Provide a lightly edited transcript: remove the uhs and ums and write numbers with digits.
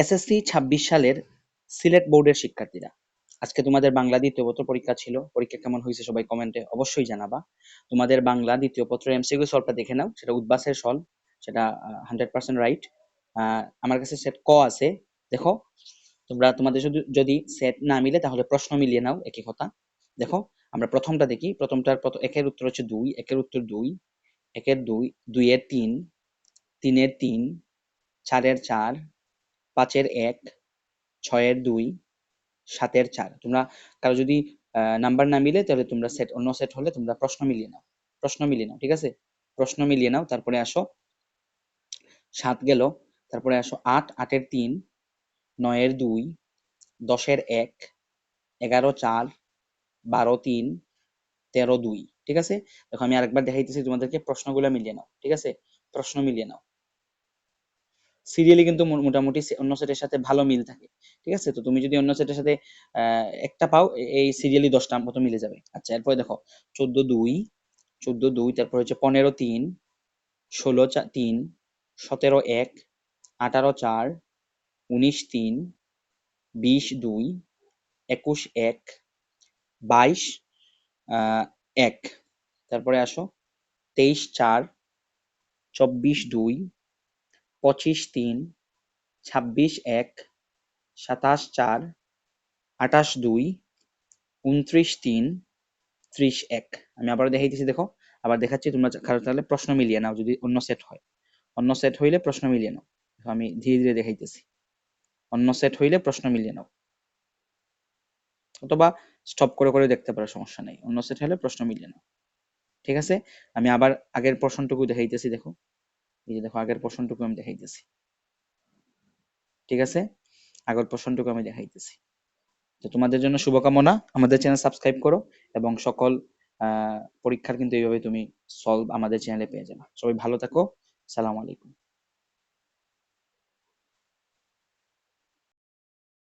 SSC 26 সালের সিলেট বোর্ডের শিক্ষার্থীরা, আজকে তোমাদের বাংলা দ্বিতীয় পত্র পরীক্ষা ছিল। পরীক্ষা কেমন হয়েছে সবাই কমেন্টে অবশ্যই জানাবা। তোমাদের বাংলা দ্বিতীয় পত্রের এমসিকিউ সলভটা দেখে নাও, সেটা উদ্বাসের সলভ, সেটা 100% রাইট। আমার কাছে সেট ক আছে, দেখো। তোমরা তোমাদের যদি সেট না মিলে তাহলে প্রশ্ন মিলিয়ে নাও, একই কথা। দেখো, আমরা প্রথমটা দেখি। একের উত্তর হচ্ছে 2, একের উত্তর 2, একের 2, 2 এর 3, 3 এর 3, 4 এর 4, 5 এর 1, 6 এর 2, 7 এর 4। তোমরা কারো যদি নাম্বার না মিলে তাহলে তোমরা অন্য সেট হলে তোমরা প্রশ্ন মিলিয়ে নাও, ঠিক আছে? প্রশ্ন মিলিয়ে নাও। তারপরে আসো 7 গেল, তারপরে আসো 8, 8 এর 3, 9 এর 2, 10 এর 1, 11, 4, 12, 3, 13, 2। ঠিক আছে? দেখো আমি আরেকবার দেখাইতেছি তোমাদেরকে, প্রশ্নগুলো মিলিয়ে নাও, ঠিক আছে? প্রশ্ন মিলিয়ে নাও। সিরিয়ালি কিন্তু মোটামুটি অন্য সেটের সাথে ভালো মিল থাকে, ঠিক আছে? তো তুমি যদি অন্য সেটের সাথে একটা পাও, এই সিরিয়ালি 10টা মতো মিলে যাবে। আচ্ছা, এরপরে দেখো 14, 2, 14, 2, তারপর হচ্ছে 15, 3, 16, 3, 17, 1, 18, 4, 19, 3, 20, 2, 21, 1, 22, 1। তারপরে আসো 23, 4, 24, 2, 25, 3, 26, 1, 27, 4, 28, 2, 29, 3, 30, 1। আমি আবার দেখাইতেছি, দেখো। আবার দেখাচ্ছি, তোমরা তাহলে প্রশ্ন মিলিয়ে নাও যদি অন্য সেট হয়। অন্য সেট হইলে প্রশ্ন মিলিয়ে নাও। আমি ধীরে ধীরে দেখাইতেছি। অন্য সেট হইলে প্রশ্ন মিলিয়ে নাও, অথবা স্টপ করে করে দেখতে পারো, সমস্যা নেই। অন্য সেট হলে প্রশ্ন মিলিয়ে নাও, ঠিক আছে? আমি আবার আগের প্রশ্নটুকু দেখাইতেছি, দেখো। এই যে দেখো, আগের প্রশ্নটুকু আমি দেখাইতেছি, ঠিক আছে? আগের প্রশ্নটুকু আমি দেখাইতেছি। তো তোমাদের জন্য শুভকামনা। আমাদের চ্যানেল সাবস্ক্রাইব করো, এবং সকল পরীক্ষার কিন্তু এইভাবে তুমি সলভ আমাদের চ্যানেলে পেয়ে যাবে। সবাই ভালো থাকো। সালাম আলাইকুম।